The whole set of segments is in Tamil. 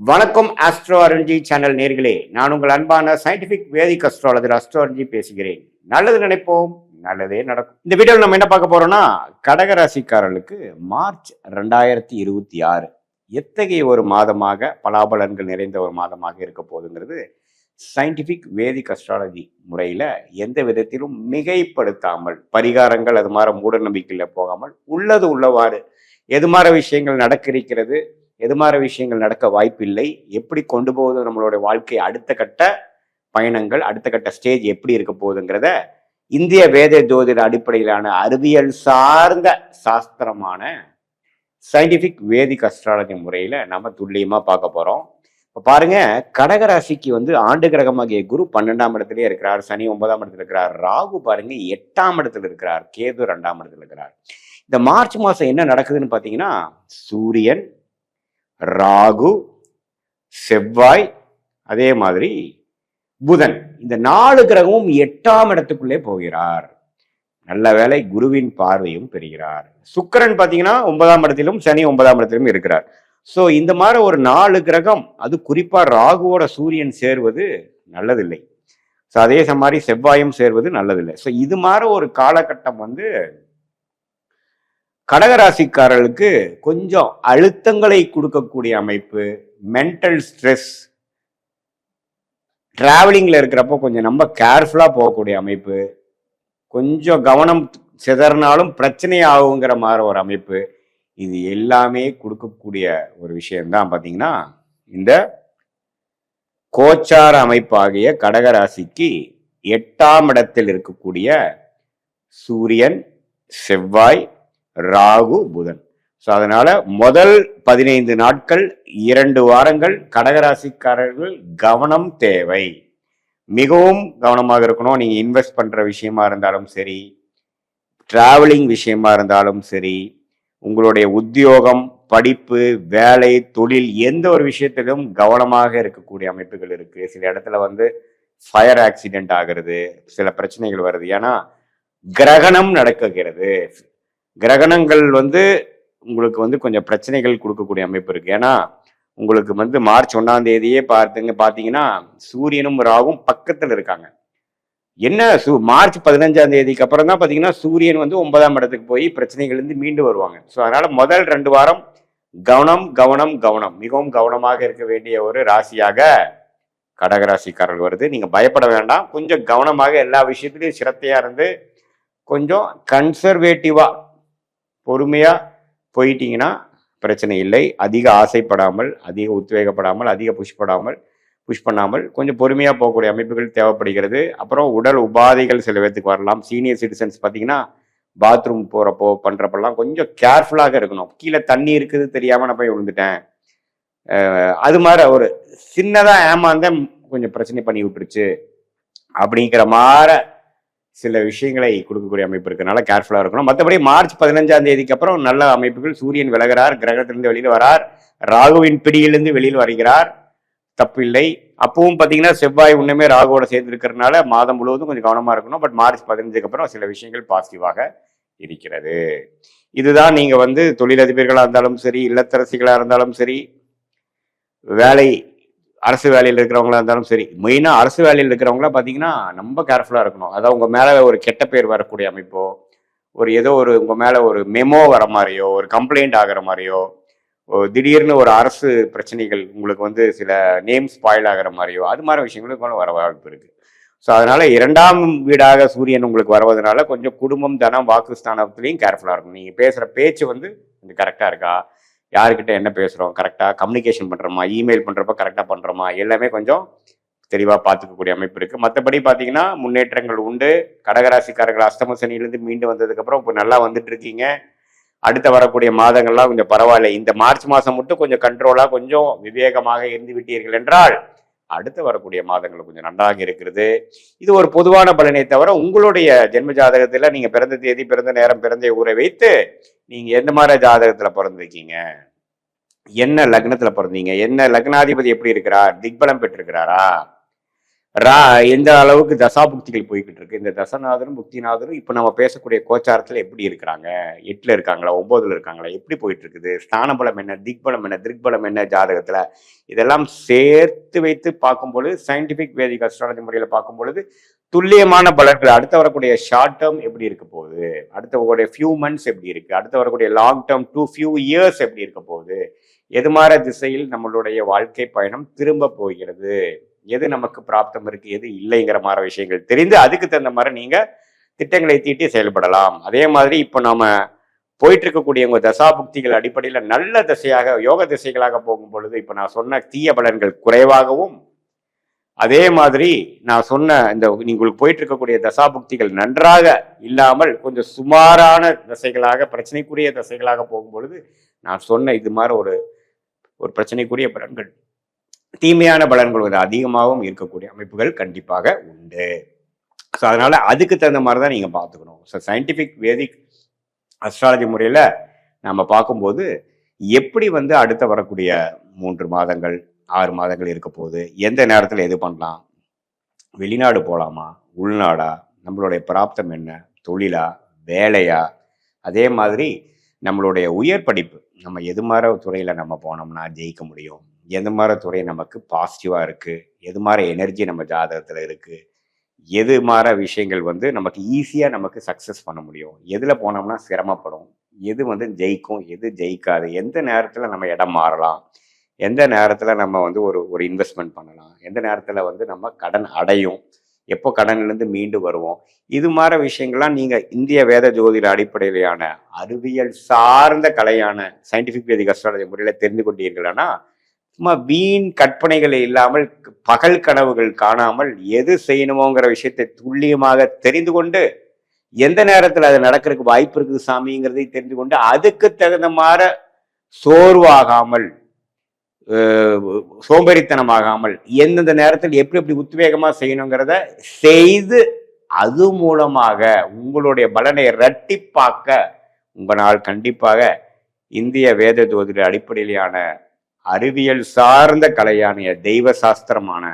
வணக்கம் ஆஸ்ட்ரோ அருண்ஜி சேனல் நேர்களே, நான் உங்கள் அன்பான சயின்டிபிக் வேதிக் அஸ்ட்ராலஜர் அஸ்ட்ரோ அருண்ஜி பேசுகிறேன். நல்லது நினைப்போம், நல்லதே நடக்கும். இந்த வீடியோவில் நம்ம என்ன பார்க்க போறோம்னா, கடகராசிக்காரர்களுக்கு மார்ச் 2026 எத்தகைய ஒரு மாதமாக பலாபலன்கள் நிறைந்த ஒரு மாதமாக இருக்க போகுதுங்கிறது சயின்டிபிக் வேதிக் அஸ்ட்ராலஜி முறையில எந்த விதத்திலும் மிகைப்படுத்தாமல், பரிகாரங்கள் அது மாதிரி மூட நம்பிக்கையில போகாமல் உள்ளது உள்ளவாறு எது மாதிரி விஷயங்கள் நடக்க இருக்கிறது, எது மாதிரி விஷயங்கள் நடக்க வாய்ப்பில்லை, எப்படி கொண்டு போகுது நம்மளுடைய வாழ்க்கை, அடுத்த கட்ட பயணங்கள், அடுத்த கட்ட ஸ்டேஜ் எப்படி இருக்க போகுதுங்கிறத இந்திய வேத ஜோதிட அடிப்படையிலான அறிவியல் சார்ந்த சாஸ்திரமான சயின்டிபிக் வேதிக் அஸ்ட்ராலஜி முறையில நம்ம துல்லியமா பார்க்க போறோம். இப்ப பாருங்க, கடகராசிக்கு ஆண்டு கிரகமாகிய குரு 12ஆம் இடத்திலே இருக்கிறார், சனி 9ஆம் இடத்துல இருக்கிறார், ராகு பாருங்க 8ஆம் இடத்துல இருக்கிறார், கேது 2ஆம் இடத்துல இருக்கிறார். இந்த மார்ச் மாசம் என்ன நடக்குதுன்னு பாத்தீங்கன்னா, சூரியன், ராகு, செவ்வாய், அதே மாதிரி புதன், இந்த 4 கிரகமும் 8ஆம் இடத்துக்குள்ளே போகிறார். நல்ல வேளை குருவின் பார்வையும் பெறுகிறார். சுக்கிரன் பாத்தீங்கன்னா 9ஆம் இடத்திலும் சனி 9ஆம் இடத்திலும் இருக்கிறார். சோ இந்த மாதிரி ஒரு 4 கிரகம், அது குறிப்பா ராகுவோட சூரியன் சேர்வது நல்லதில்லை. ஸோ அதே மாதிரி செவ்வாயும் சேர்வது நல்லதில்லை. ஸோ இது மாதிரி ஒரு காலகட்டம் கடகராசிக்காரர்களுக்கு கொஞ்சம் அழுத்தங்களை கொடுக்கக்கூடிய அமைப்பு, மென்டல் ஸ்ட்ரெஸ், டிராவலிங்ல இருக்கிறப்போ கொஞ்சம் நம்ம கேர்ஃபுல்லா போகக்கூடிய அமைப்பு, கொஞ்சம் கவனம் சிதறினாலும் பிரச்சனை ஆகுங்கிற மாதிரி ஒரு அமைப்பு, இது எல்லாமே கொடுக்கக்கூடிய ஒரு விஷயம்தான் பார்த்தீங்கன்னா இந்த கோச்சார அமைப்பாகிய கடகராசிக்கு 8ஆம் இடத்தில் இருக்கக்கூடிய சூரியன், செவ்வாய், ராகு, புதன். ஸோ அதனால முதல் 15 நாட்கள் 2 வாரங்கள் கடகராசிக்காரர்கள் கவனம் தேவை. மிகவும் கவனமாக இருக்கணும். நீங்க இன்வெஸ்ட் பண்ற விஷயமா இருந்தாலும் சரி, டிராவலிங் விஷயமா இருந்தாலும் சரி, உங்களுடைய உத்தியோகம், படிப்பு, வேலை, தொழில், எந்த ஒரு விஷயத்திலும் கவனமாக இருக்கக்கூடிய அமைப்புகள் இருக்கு. சில இடத்துல ஃபயர் ஆக்சிடென்ட் ஆகிறது, சில பிரச்சனைகள் வருது. ஏன்னா கிரகணம் நடக்குகிறது. கிரகணங்கள் உங்களுக்கு கொஞ்சம் பிரச்சனைகள் கொடுக்கக்கூடிய அமைப்பு இருக்கு. ஏன்னா உங்களுக்கு மார்ச் 1ஆம் தேதியே பார்த்தீங்கன்னா சூரியனும் ராகும் பக்கத்தில் இருக்காங்க. என்ன மார்ச் 15ஆம் தேதிக்கு அப்புறம் தான் பார்த்தீங்கன்னா சூரியன் 9ஆம் இடத்துக்கு போய் பிரச்சனைகள் மீண்டு வருவாங்க. ஸோ அதனால முதல் 2 வாரம் கவனம் கவனம் கவனம், மிகவும் கவனமாக இருக்க வேண்டிய ஒரு ராசியாக கடகராசிக்காரர்கள் வருது. நீங்க பயப்பட வேண்டாம். கொஞ்சம் கவனமாக எல்லா விஷயத்திலையும் சிரத்தையா இருந்து கொஞ்சம் கன்சர்வேட்டிவா பொறுமையா போயிட்டீங்கன்னா பிரச்சனை இல்லை. அதிக ஆசைப்படாமல், அதிக உத்வேகப்படாமல், அதிக புஷ் பண்ணாமல் கொஞ்சம் பொறுமையா போகக்கூடிய அமைப்புகள் தேவைப்படுகிறது. அப்புறம் உடல் உபாதைகள் சில பேர்த்துக்கு வரலாம். சீனியர் சிட்டிசன்ஸ் பார்த்தீங்கன்னா பாத்ரூம் போறப்போ பண்றப்பெல்லாம் கொஞ்சம் கேர்ஃபுல்லாக இருக்கணும். கீழே தண்ணி இருக்குது தெரியாம நான் போய் விழுந்துட்டேன், அது மாதிரி ஒரு சின்னதா ஏமாந்த கொஞ்சம் பிரச்சனை பண்ணி விட்டுருச்சு அப்படிங்கிற மாதிரி சில விஷயங்களை கொடுக்கக்கூடிய அமைப்பு இருக்கனால கேர்ஃபுல்லா இருக்கணும். மற்றபடி மார்ச் 15ஆம் தேதிக்கு அப்புறம் நல்ல அமைப்புகள். சூரியன் விலகிறார், கிரகத்திலிருந்து வெளியில் வரார், ராகுவின் பிடியிலிருந்து வெளியில் வருகிறார், தப்பில்லை. அப்பவும் பார்த்தீங்கன்னா செவ்வாய் இன்னுமே ராகுவோட சேர்ந்து இருக்கிறதுனால மாதம் முழுவதும் கொஞ்சம் கவனமா இருக்கணும். பட் மார்ச் 15க்கு அப்புறம் சில விஷயங்கள் பாசிட்டிவாக இருக்கிறது. இதுதான் நீங்க தொழிலதிபர்களா இருந்தாலும் சரி, இல்லத்தரசிகளா இருந்தாலும் சரி, அரசு வேலையில் இருக்கிறவங்களா இருந்தாலும் சரி, மெயினா அரசு வேலையில் இருக்கிறவங்களா பார்த்தீங்கன்னா ரொம்ப கேர்ஃபுல்லா இருக்கணும். அதாவது உங்க மேல ஒரு கெட்ட பேர் வரக்கூடிய அமைப்போ, ஏதோ உங்க மேல ஒரு மெமோ வர மாதிரியோ, ஒரு கம்ப்ளைண்ட் ஆகிற மாதிரியோ, திடீர்னு ஒரு அரசு பிரச்சனைகள் உங்களுக்கு சில நேம் ஸ்பாயில் ஆகிற மாதிரியோ, அது மாதிரி விஷயங்களுக்கு வர வாய்ப்பு இருக்கு. ஸோ அதனால 2ஆம் வீடாக சூரியன் உங்களுக்கு வருவதனால கொஞ்சம் குடும்பம், தனம், வாக்குஸ்தானத்திலையும் கேர்ஃபுல்லா இருக்கும். நீங்க பேசுற பேச்சு கொஞ்சம் கரெக்டா இருக்கா, யாருக்கிட்ட என்ன பேசுகிறோம், கரெக்டாக கம்யூனிகேஷன் பண்ணுறோமா, இமெயில் பண்ணுறப்ப கரெக்டாக பண்ணுறோமா, எல்லாமே கொஞ்சம் தெளிவாக பார்த்துக்கக்கூடிய அமைப்பு இருக்குது. மற்றபடி பார்த்தீங்கன்னா முன்னேற்றங்கள் உண்டு. கடகராசிக்காரர்கள் அஷ்டம சனியிலேருந்து மீண்டு வந்ததுக்கப்புறம் இப்போ நல்லா வந்துட்டு இருக்கீங்க. அடுத்த வரக்கூடிய மாதங்கள்லாம் கொஞ்சம் பரவாயில்ல. இந்த மார்ச் மாதம் மட்டும் கொஞ்சம் கண்ட்ரோலாக, கொஞ்சம் விவேகமாக இருந்து விட்டீர்கள் என்றால் அடுத்து வரக்கூடிய மாதங்கள் கொஞ்சம் நன்றாக இருக்கிறது. இது ஒரு பொதுவான பலனை தவிர உங்களுடைய ஜென்ம ஜாதகத்தில் நீங்கள் பிறந்த தேதி, பிறந்த நேரம், பிறந்த ஊரை வைத்து நீங்க எந்த மாதிரி ஜாதகத்துல பிறந்திருக்கீங்க, என்ன லக்னத்துல பிறந்தீங்க, என்ன லக்னாதிபதி எப்படி இருக்கிறார், திக்பலம் பெற்றிருக்கிறாரா, எந்த அளவுக்கு தசாபுக்திகள் போய்கிட்டு இருக்கு, இந்த தசநாதரும் புக்திநாதரும் இப்போ நம்ம பேசக்கூடிய கோச்சாரத்தில் எப்படி இருக்கிறாங்க, 8ல் இருக்காங்களா 9ல் இருக்காங்களா, எப்படி போயிட்டு இருக்குது, ஸ்தான பலம் என்ன, திக்பலம் என்ன, திருக்பலம் என்ன ஜாதகத்தில், இதெல்லாம் சேர்த்து வைத்து பார்க்கும்பொழுது சயின்டிஃபிக் வேதிக் அஸ்ட்ராலஜி முறையில் பார்க்கும் பொழுது துல்லியமான பலன்கள். அடுத்து வரக்கூடிய ஷார்ட் டேர்ம் எப்படி இருக்க போகுது, அடுத்து வரக்கூடிய ஃபியூ மந்த்ஸ் எப்படி இருக்கு, அடுத்து வரக்கூடிய லாங் டேர்ம் ஃபியூ இயர்ஸ் எப்படி இருக்க போகுது, எது மாதிரி திசையில் நம்மளுடைய வாழ்க்கை பயணம் திரும்ப போகிறது, எது நமக்கு பிராப்தம் இருக்கு எது இல்லைங்கிற மாதிரி விஷயங்கள் தெரிந்து அதுக்கு தகுந்த மாதிரி நீங்க திட்டங்களை தீட்டி செயல்படலாம். அதே மாதிரி இப்போ நாம போயிட்டு இருக்கக்கூடிய உங்க தசாபுக்திகள் அடிப்படையில் நல்ல திசையாக யோக திசைகளாக போகும் பொழுது இப்போ நான் சொன்ன தீய பலன்கள் குறைவாகவும், அதே மாதிரி நான் சொன்ன இந்த உங்களுக்கு போயிட்டு இருக்கக்கூடிய தசாபுக்திகள் நன்றாக இல்லாமல் கொஞ்சம் சுமாரான தசைகளாக பிரச்சனைக்குரிய தசைகளாக போகும் பொழுது நான் சொன்ன இது மாதிரி ஒரு பிரச்சனைக்குரிய பலன்கள் தீமையான பலன்கள் கொஞ்சம் அதிகமாகவும் இருக்கக்கூடிய அமைப்புகள் கண்டிப்பாக உண்டு. ஸோ அதனால அதுக்கு தகுந்த மாதிரி தான் நீங்கள் பார்த்துக்கணும். ஸோ சயின்டிஃபிக் வேதிக் அஸ்ட்ராலஜி முறையில் நம்ம பார்க்கும்போது எப்படி அடுத்த வரக்கூடிய 3 மாதங்கள் 6 மாதங்கள் இருக்க போகுது, எந்த நேரத்தில் எது பண்ணலாம், வெளிநாடு போகலாமா உள்நாடா, நம்மளுடைய பிராப்தம் என்ன, தொழிலா வேலையா, அதே மாதிரி நம்மளுடைய உயர் படிப்பு நம்ம எது மாதிரி துறையில் நம்ம போனோம்னா ஜெயிக்க முடியும், எது மாதிரி துறை நமக்கு பாசிட்டிவாக இருக்குது, எது மாதிரி எனர்ஜி நம்ம ஜாதகத்தில் இருக்குது, எது மாதிரி விஷயங்கள் நமக்கு ஈஸியாக நமக்கு சக்ஸஸ் பண்ண முடியும், எதில் போனோம்னா சிரமப்படும், எது ஜெயிக்கும் எது ஜெயிக்காது, எந்த நேரத்தில் நம்ம இடம் மாறலாம், எந்த நேரத்தில் நம்ம ஒரு இன்வெஸ்ட்மெண்ட் பண்ணலாம், எந்த நேரத்தில் நம்ம கடன் அடையும், எப்போ கடன்லேருந்து மீண்டு வருவோம், இது மாதிரி விஷயங்கள்லாம் நீங்கள் இந்திய வேத ஜோதிட அடிப்படையிலான அறிவியல் சார்ந்த கலையான சயின்டிஃபிக் வேதிக் அஸ்ட்ராலஜி முறையில் தெரிந்து கொண்டீர்கள்னா சும்மா வீண் கற்பனைகள் இல்லாமல் பகல் கனவுகள் காணாமல் எது செய்யணுமோங்கிற விஷயத்தை துல்லியமாக தெரிந்து கொண்டு எந்த நேரத்தில் அது நடக்கிறதுக்கு வாய்ப்பு இருக்குது சாமிங்கிறதை தெரிந்து கொண்டு அதுக்கு தகுந்த மாதிரி சோர்வாகாமல் சோம்பேறித்தனமாகாமல் எந்தெந்த நேரத்தில் எப்படி உத்வேகமாக செய்யணுங்கிறத செய்து அது மூலமாக உங்களுடைய பலனை இரட்டிப்பாக்க உங்களால் கண்டிப்பாக இந்திய வேத ஜோதிட அடிப்படையிலான அறிவியல் சார்ந்த கலையான தெய்வ சாஸ்திரமான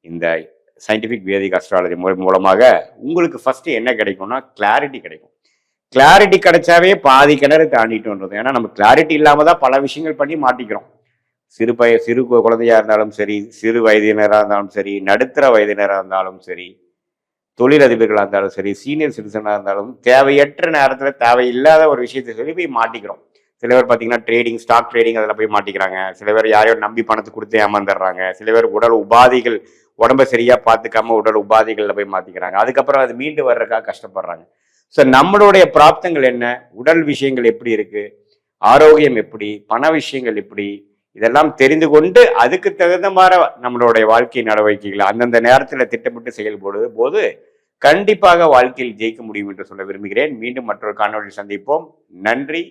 இந்த சயின்டிஃபிக் வேதிக் அஸ்ட்ராலஜி முறை மூலமாக உங்களுக்கு ஃபர்ஸ்ட் என்ன கிடைக்கும்னா கிளாரிட்டி கிடைக்கும். கிளாரிட்டி கிடைச்சாவே பாதி கிணறு தாண்டிட்டு. ஏன்னா நம்ம கிளாரிட்டி இல்லாம தான் பல விஷயங்கள் பண்ணி மாட்டிக்கிறோம். சிறு குழந்தையா இருந்தாலும் சரி, சிறு வயதினராக இருந்தாலும் சரி, நடுத்தர வயதினராக இருந்தாலும் சரி, தொழிலதிபர்களாக இருந்தாலும் சரி, சீனியர் சிட்டிசனாக இருந்தாலும் தேவையற்ற நேரத்தில் தேவையில்லாத ஒரு விஷயத்தை சொல்லி போய் மாட்டிக்கிறோம். சில பேர் பார்த்தீங்கன்னா ஸ்டாக் ட்ரேடிங் அதில் போய் மாட்டிக்கிறாங்க. சில பேர் யாரையோ நம்பி பணத்தை கொடுத்து ஏமாந்துடுறாங்க. சில பேர் உடல் உபாதைகள் உடம்பை சரியா பார்த்துக்காம உடல் உபாதைகளில் போய் மாட்டிக்கிறாங்க. அதுக்கப்புறம் அது மீண்டு வர்றதுக்காக கஷ்டப்படுறாங்க. ஸோ நம்மளுடைய பிராப்தங்கள் என்ன, உடல் விஷயங்கள் எப்படி இருக்கு, ஆரோக்கியம் எப்படி, பண விஷயங்கள் எப்படி, இதெல்லாம் தெரிந்து கொண்டு அதுக்கு தகுந்த மாதிரி நம்மளுடைய வாழ்க்கை நடவடிக்கைகளை அந்தந்த நேரத்தில் திட்டமிட்டு செயல்படுவது போது கண்டிப்பாக வாழ்க்கையில் ஜெயிக்க முடியும் என்று சொல்ல விரும்புகிறேன். மீண்டும் மற்றொரு காணொலியில் சந்திப்போம். நன்றி.